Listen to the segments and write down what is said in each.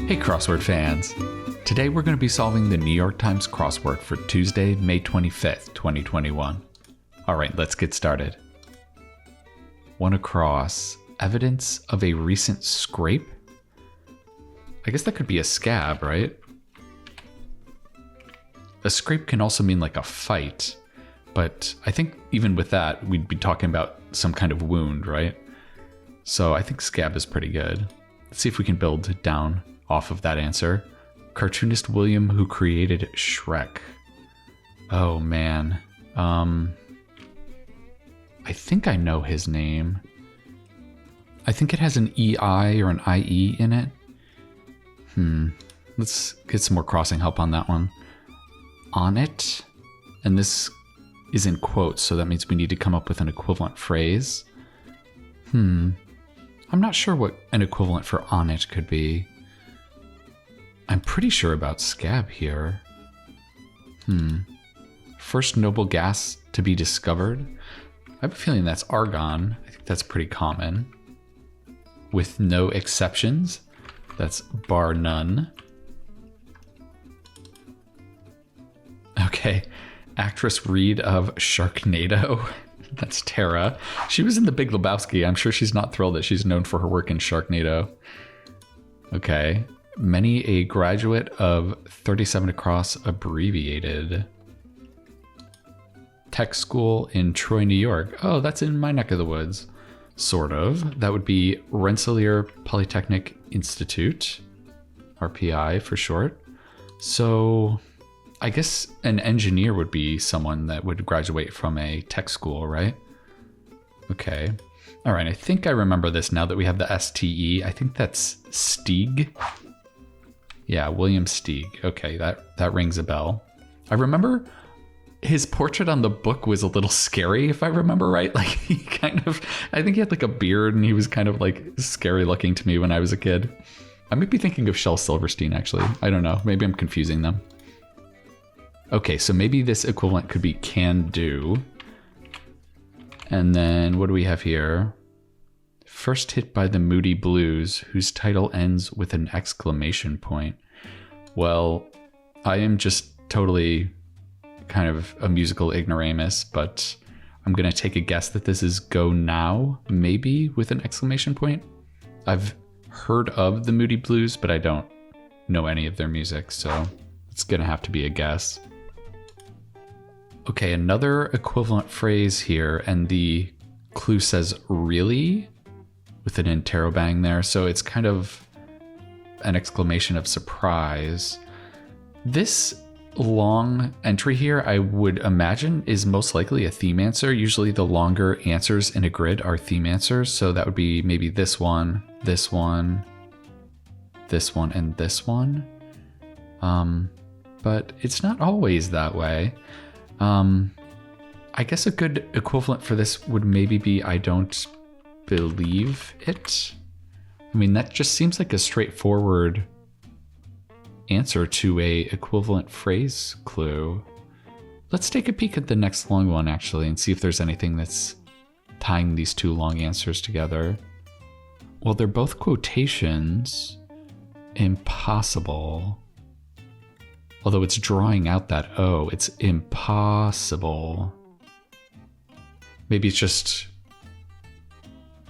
Hey Crossword fans! Today we're going to be solving the New York Times crossword for Tuesday, May 25th, 2021. Alright, let's get started. One across. Evidence of a recent scrape? I guess that could be a scab, right? A scrape can also mean like a fight, but I think even with that, we'd be talking about some kind of wound, right? So I think scab is pretty good. Let's see if we can build down off of that answer. Cartoonist William, who created Shrek. Oh man. I think I know his name. I think it has an EI or an IE in it. Let's get some more crossing help on that one. On it. And this is in quotes, so that means we need to come up with an equivalent phrase. I'm not sure what an equivalent for on it could be. I'm pretty sure about scab here. First noble gas to be discovered. I have a feeling that's argon. I think that's pretty common. With no exceptions. That's bar none. Okay. Actress Reed of Sharknado. That's Tara. She was in The Big Lebowski. I'm sure she's not thrilled that she's known for her work in Sharknado. Okay. Many a graduate of 37 across abbreviated. Tech school in Troy, New York. Oh, that's in my neck of the woods. Sort of. That would be Rensselaer Polytechnic Institute. RPI for short. So I guess an engineer would be someone that would graduate from a tech school, right? Okay. All right, I think I remember this now that we have the STE. I think that's Stieg. Yeah, William Stieg. Okay, that rings a bell. I remember his portrait on the book was a little scary, if I remember right. Like he I think he had like a beard and he was kind of like scary looking to me when I was a kid. I might be thinking of Shel Silverstein actually. I don't know, maybe I'm confusing them. Okay, so maybe this equivalent could be can do. And then what do we have here? First hit by the Moody Blues, whose title ends with an exclamation point. Well, I am just totally kind of a musical ignoramus, but I'm going to take a guess that this is Go Now, maybe with an exclamation point. I've heard of the Moody Blues, but I don't know any of their music, so it's going to have to be a guess. Okay, another equivalent phrase here, and the clue says really with an interrobang there, so it's kind of an exclamation of surprise. This long entry here, I would imagine, is most likely a theme answer. Usually the longer answers in a grid are theme answers, so that would be maybe this one, this one, this one, and this one. But it's not always that way. I guess a good equivalent for this would maybe be I don't believe it. I mean, that just seems like a straightforward answer to a equivalent phrase clue. Let's take a peek at the next long one actually and see if there's anything that's tying these two long answers together. Well, they're both quotations. Impossible. Although it's drawing out that O, it's impossible. Maybe it's just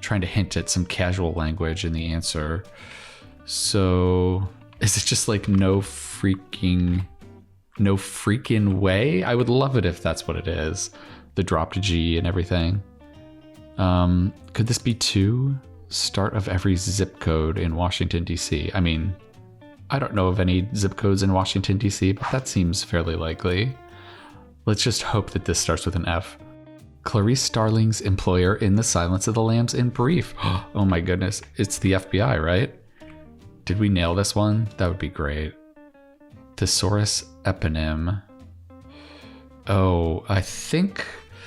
trying to hint at some casual language in the answer. So is it just like no freaking way? I would love it if that's what it is. The dropped G and everything. Could this be two? Start of every zip code in Washington, D.C. I mean, I don't know of any zip codes in Washington, D.C., but that seems fairly likely. Let's just hope that this starts with an F. Clarice Starling's employer in The Silence of the Lambs in brief. Oh my goodness, it's the FBI, right? Did we nail this one? That would be great. Thesaurus eponym. Oh, I think...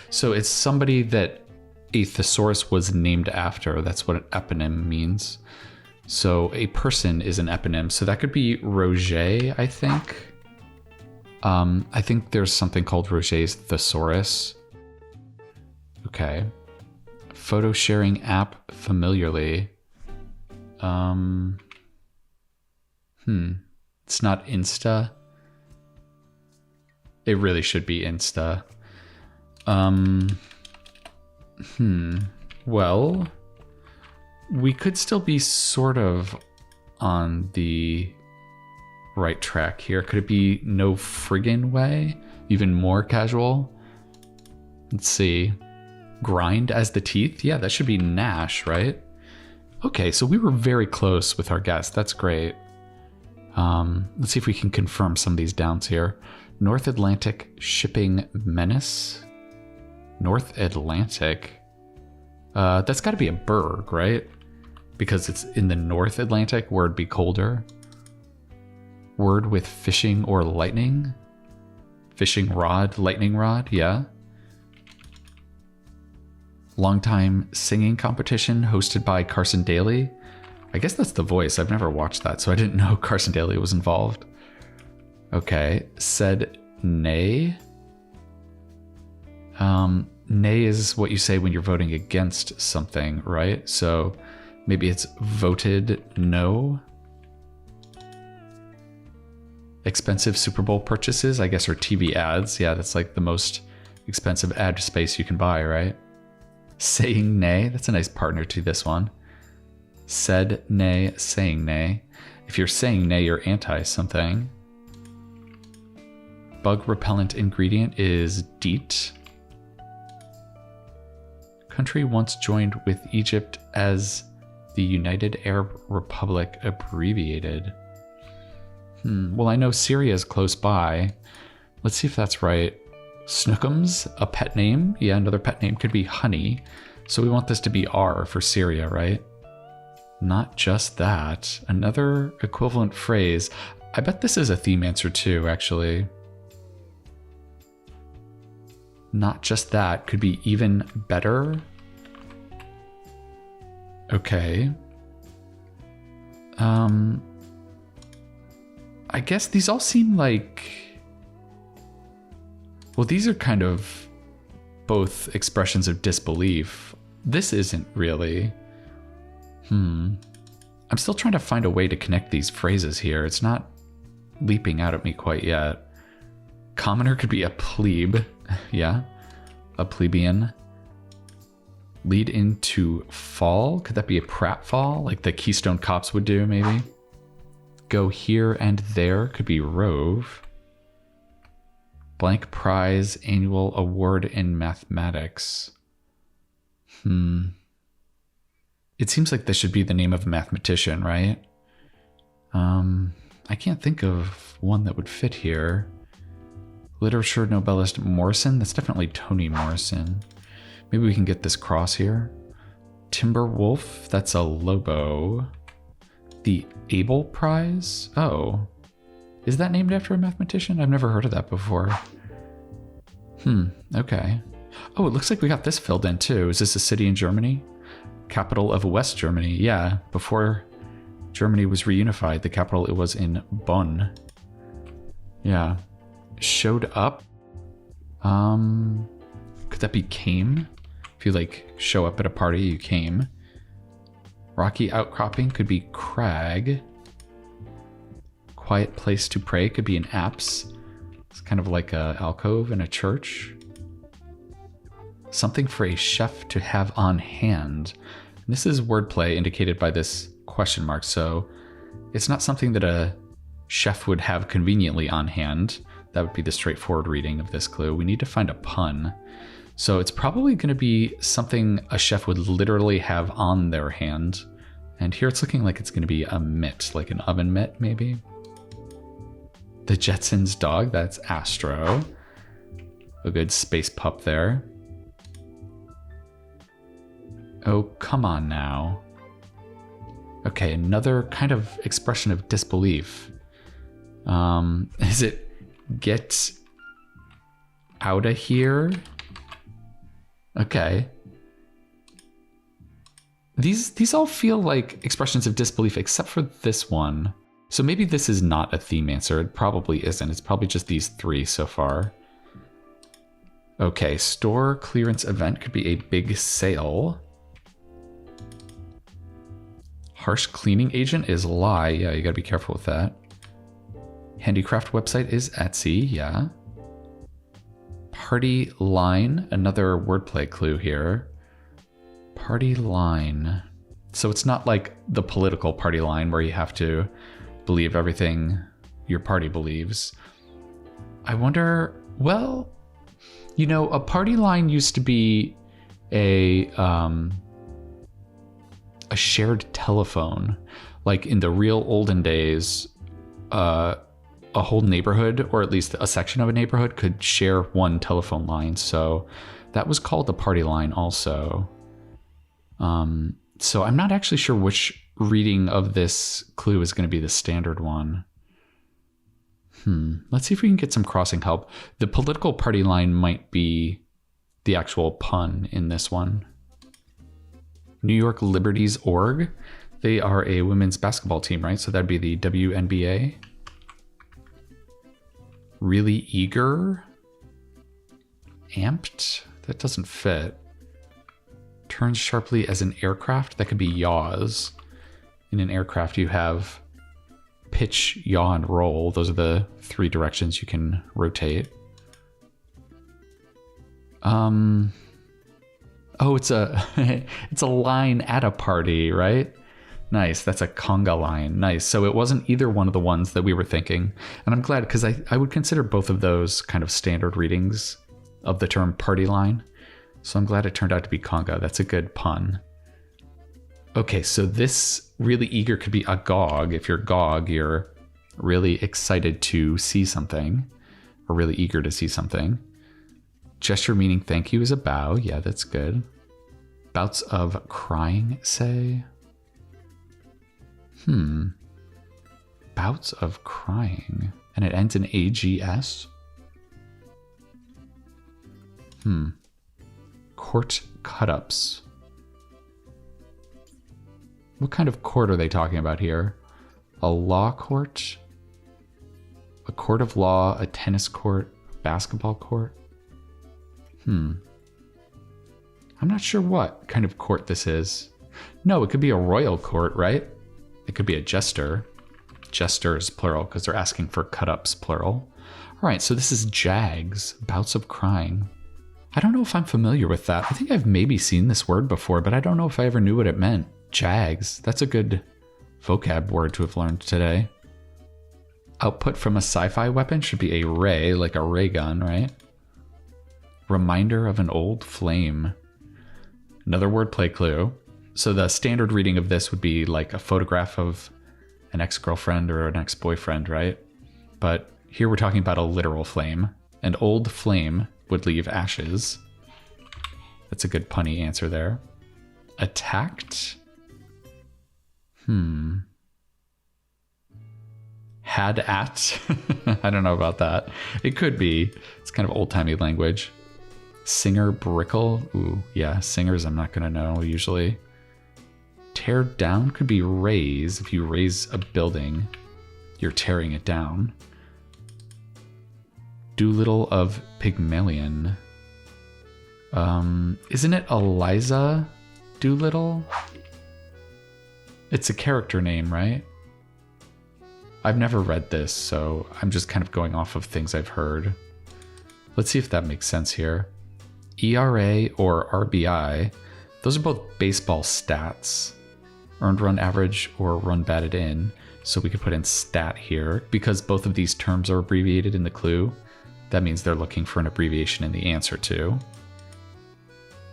So it's somebody that a thesaurus was named after. That's what an eponym means. So a person is an eponym. So that could be Roger, I think. I think there's something called Roger's thesaurus. Okay. Photo sharing app familiarly. It's not Insta. It really should be Insta. Well, we could still be sort of on the right track here. Could it be no friggin' way? Even more casual? Let's see. Grind as the teeth? Yeah, that should be Nash, right? Okay, so we were very close with our guess. That's great. Let's see if we can confirm some of these downs here. North Atlantic shipping menace. North Atlantic. That's got to be a berg, right? Because it's in the North Atlantic where it'd be colder. Word with fishing or lightning. Fishing rod, lightning rod, yeah. Longtime singing competition hosted by Carson Daly. I guess that's The Voice. I've never watched that, so I didn't know Carson Daly was involved. Okay, said nay. Nay is what you say when you're voting against something, right? So maybe it's voted no. Expensive Super Bowl purchases, I guess, or TV ads. Yeah, that's like the most expensive ad space you can buy, right? Saying nay, that's a nice partner to this one. Said nay, saying nay. If you're saying nay, you're anti something. Bug repellent ingredient is DEET. Country once joined with Egypt as the United Arab Republic abbreviated. Well, I know Syria is close by. Let's see if that's right. Snookums, a pet name. Yeah, another pet name could be Honey. So we want this to be R for Syria, right? Not just that. Another equivalent phrase. I bet this is a theme answer too, actually. Not just that. Could be even better. Okay. I guess these all seem like... Well, these are kind of both expressions of disbelief. This isn't really. I'm still trying to find a way to connect these phrases here. It's not leaping out at me quite yet. Commoner could be a plebe. Yeah. A plebeian. Lead into fall. Could that be a pratfall? Like the Keystone Cops would do, maybe? Go here and there. Could be rove. Blank prize annual award in mathematics. It seems like this should be the name of a mathematician, right? I can't think of one that would fit here. Literature Nobelist Morrison? That's definitely Toni Morrison. Maybe we can get this cross here. Timber Wolf? That's a Lobo. The Abel Prize? Oh. Is that named after a mathematician? I've never heard of that before. Okay. Oh, it looks like we got this filled in too. Is this a city in Germany? Capital of West Germany. Yeah, before Germany was reunified, the capital, it was in Bonn. Yeah. Showed up. Could that be came? If you like show up at a party, you came. Rocky outcropping could be crag. Quiet place to pray could be an apse. It's kind of like a alcove in a church. Something for a chef to have on hand. And this is wordplay indicated by this question mark, so it's not something that a chef would have conveniently on hand. That would be the straightforward reading of this clue. We need to find a pun. So it's probably going to be something a chef would literally have on their hand. And here it's looking like it's going to be a mitt, like an oven mitt maybe. The Jetsons dog, that's Astro. A good space pup there. Oh, come on now. Okay, another kind of expression of disbelief. Is it get out of here? Okay. These all feel like expressions of disbelief except for this one. So maybe this is not a theme answer. It probably isn't. It's probably just these three so far. Okay, store clearance event could be a big sale. Harsh cleaning agent is lie. Yeah, you gotta be careful with that. Handicraft website is Etsy, yeah. Party line, another wordplay clue here. Party line. So it's not like the political party line where you have to believe everything your party believes. I wonder, well, you know, a party line used to be a shared telephone. Like in the real olden days, a whole neighborhood, or at least a section of a neighborhood, could share one telephone line. So that was called the party line also. So I'm not actually sure which reading of this clue is going to be the standard one. Let's see if we can get some crossing help. The political party line might be the actual pun in this one. New York Liberties Org. They are a women's basketball team, right? So that'd be the WNBA. Really eager. Amped. That doesn't fit. Turns sharply as an aircraft. That could be yaws. In an aircraft, you have pitch, yaw, and roll. Those are the three directions you can rotate. Oh, it's a it's a line at a party, right? Nice. That's a conga line. Nice. So it wasn't either one of the ones that we were thinking. And I'm glad, because I would consider both of those kind of standard readings of the term party line. So I'm glad it turned out to be conga. That's a good pun. Okay, so this really eager could be agog. If you're gog, you're really excited to see something, or really eager to see something. Gesture meaning thank you is a bow. Yeah, that's good. Bouts of crying, say. Bouts of crying. And it ends in AGS. Court cut-ups. What kind of court are they talking about here? A law court? A court of law? A tennis court? A basketball court? I'm not sure what kind of court this is. No, it could be a royal court, right? It could be a jester. Jesters, plural, because they're asking for cut-ups, plural. All right, so this is Jags, bouts of crying. I don't know if I'm familiar with that. I think I've maybe seen this word before, but I don't know if I ever knew what it meant. Jags, that's a good vocab word to have learned today. Output from a sci-fi weapon should be a ray, like a ray gun, right? Reminder of an old flame. Another wordplay clue. So the standard reading of this would be like a photograph of an ex-girlfriend or an ex-boyfriend, right? But here we're talking about a literal flame. An old flame would leave ashes. That's a good punny answer there. Attacked? Had at? I don't know about that. It could be. It's kind of old-timey language. Singer brickle? Ooh, yeah, singers I'm not going to know usually. Tear down could be raise. If you raise a building, you're tearing it down. Doolittle of Pygmalion. Isn't it Eliza Doolittle? It's a character name, right? I've never read this, so I'm just kind of going off of things I've heard. Let's see if that makes sense here. ERA or RBI, those are both baseball stats. Earned run average or run batted in. So we could put in stat here. Because both of these terms are abbreviated in the clue, that means they're looking for an abbreviation in the answer too.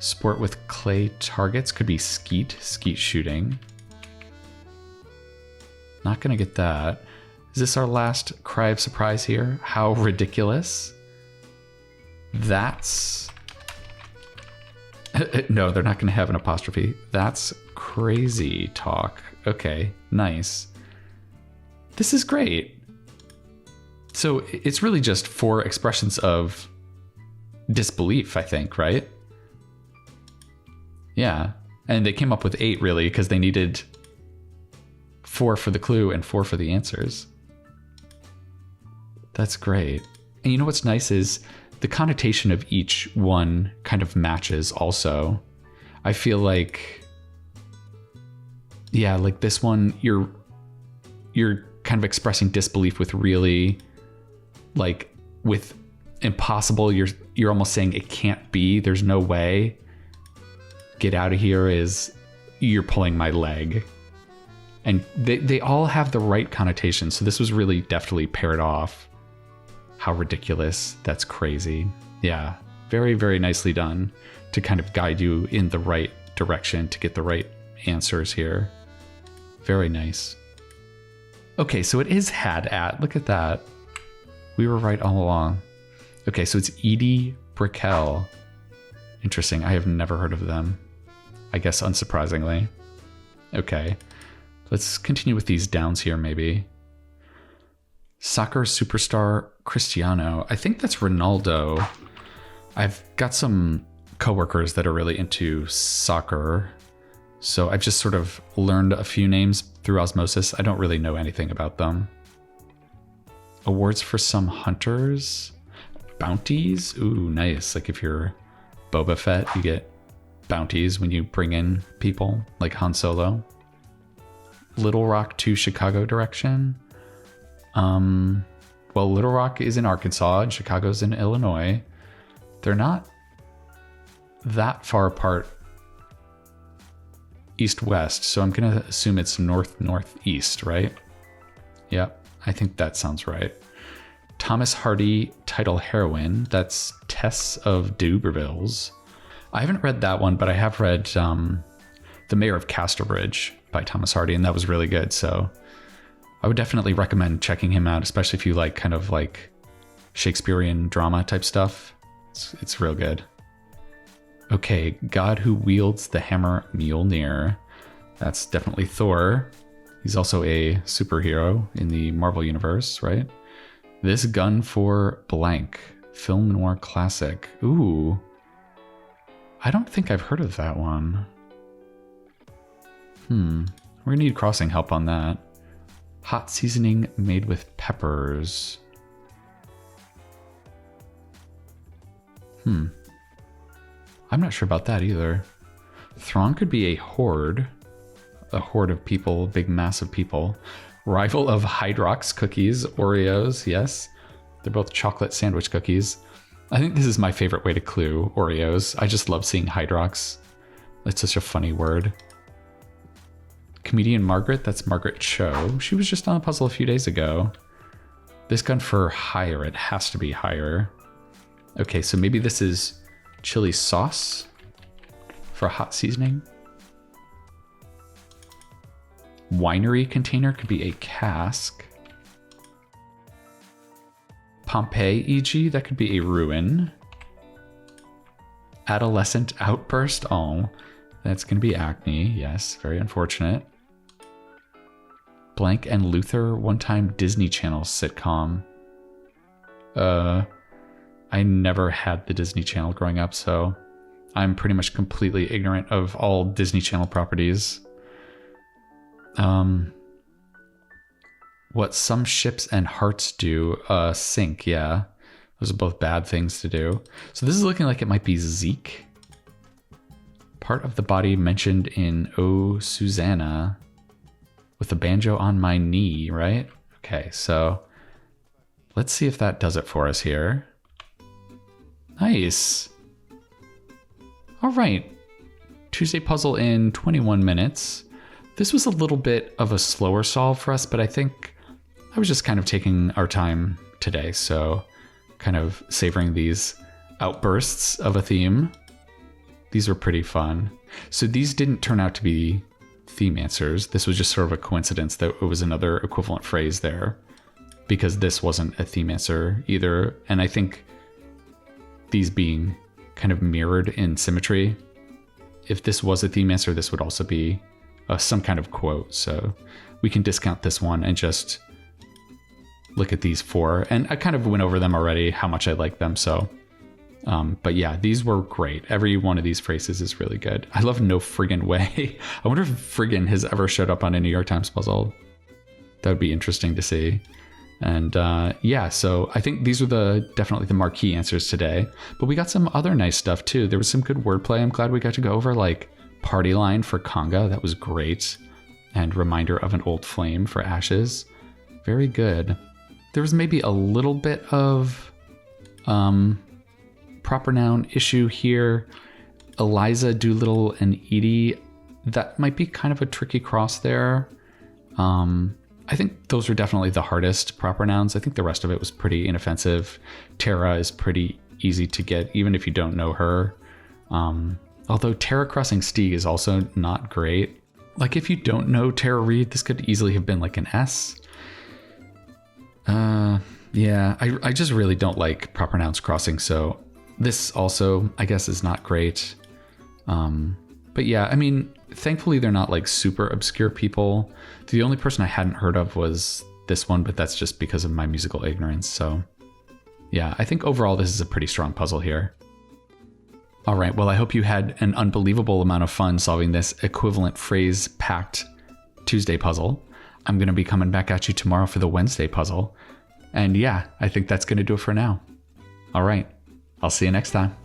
Sport with clay targets could be skeet shooting. Not gonna get that. Is this our last cry of surprise here? How ridiculous. That's... No, they're not gonna have an apostrophe. That's crazy talk. Okay, nice. This is great. So it's really just 4 expressions of disbelief, I think, right? Yeah, and they came up with 8 really because they needed 4 for the clue and 4 for the answers. That's great. And you know what's nice is the connotation of each one kind of matches also. I feel like, yeah, like this one, you're kind of expressing disbelief with really, like, with impossible, you're almost saying it can't be, there's no way. Get out of here is you're pulling my leg. And they all have the right connotation. So this was really deftly paired off. How ridiculous. That's crazy. Yeah. Very, very nicely done to kind of guide you in the right direction to get the right answers here. Very nice. Okay, so it is had at. Look at that. We were right all along. Okay, so it's Edie Brickell. Interesting. I have never heard of them. I guess unsurprisingly. Okay. Let's continue with these downs here, maybe. Soccer superstar Cristiano. I think that's Ronaldo. I've got some coworkers that are really into soccer, so I've just sort of learned a few names through osmosis. I don't really know anything about them. Awards for some hunters. Bounties. Ooh, nice. Like if you're Boba Fett, you get bounties when you bring in people, like Han Solo. Little Rock to Chicago direction. Well, Little Rock is in Arkansas and Chicago's in Illinois. They're not that far apart east-west, so I'm going to assume it's north-northeast, right? Yep, I think that sounds right. Thomas Hardy, title heroine. That's Tess of Dubervilles. I haven't read that one, but I have read The Mayor of Casterbridge by Thomas Hardy, and that was really good, so I would definitely recommend checking him out, especially if you like kind of like Shakespearean drama type stuff. It's real good. Okay, God Who Wields the Hammer Mjolnir. That's definitely Thor. He's also a superhero in the Marvel Universe, right? This Gun for Blank. Film noir classic. Ooh. I don't think I've heard of that one. We're gonna need crossing help on that. Hot seasoning made with peppers. I'm not sure about that either. Thrawn could be a horde of people, big mass of people. Rival of Hydrox cookies, Oreos, yes. They're both chocolate sandwich cookies. I think this is my favorite way to clue Oreos. I just love seeing Hydrox. It's such a funny word. Comedian Margaret, that's Margaret Cho. She was just on a puzzle a few days ago. This Gun for Hire, it has to be higher. Okay, so maybe this is chili sauce for hot seasoning. Winery container could be a cask. Pompeii, e.g., that could be a ruin. Adolescent outburst, oh, that's going to be acne, yes, very unfortunate. Blank and Luther, one-time Disney Channel sitcom. I never had the Disney Channel growing up, so I'm pretty much completely ignorant of all Disney Channel properties. What some ships and hearts do, sink, yeah. Those are both bad things to do. So this is looking like it might be Zeke. Part of the body mentioned in Oh, Susanna. With the banjo on my knee, right? Okay, so let's see if that does it for us here. Nice. All right. Tuesday puzzle in 21 minutes. This was a little bit of a slower solve for us, but I think I was just kind of taking our time today, so kind of savoring these outbursts of a theme. These were pretty fun. So these didn't turn out to be theme answers. This was just sort of a coincidence that it was another equivalent phrase there, because this wasn't a theme answer either. And I think these being kind of mirrored in symmetry, if this was a theme answer, this would also be some kind of quote. So we can discount this one and just look at these four. And I kind of went over them already, how much I like them. So but yeah, these were great. Every one of these phrases is really good. I love no friggin' way. I wonder if friggin' has ever showed up on a New York Times puzzle. That would be interesting to see. And yeah, so I think these were definitely the marquee answers today. But we got some other nice stuff too. There was some good wordplay. I'm glad we got to go over, like party line for conga. That was great. And reminder of an old flame for ashes. Very good. There was maybe a little bit of proper noun issue here. Eliza, Doolittle, and Edie. That might be kind of a tricky cross there. I think those are definitely the hardest proper nouns. I think the rest of it was pretty inoffensive. Tara is pretty easy to get, even if you don't know her. Although Tara crossing Stieg is also not great. Like, if you don't know Tara Reid, this could easily have been like an S. Yeah, I just really don't like proper nouns crossing, so this also, I guess, is not great. But yeah, I mean, thankfully they're not like super obscure people. The only person I hadn't heard of was this one, but that's just because of my musical ignorance. So yeah, I think overall this is a pretty strong puzzle here. All right, well, I hope you had an unbelievable amount of fun solving this equivalent phrase packed Tuesday puzzle. I'm going to be coming back at you tomorrow for the Wednesday puzzle. And yeah, I think that's going to do it for now. All right, I'll see you next time.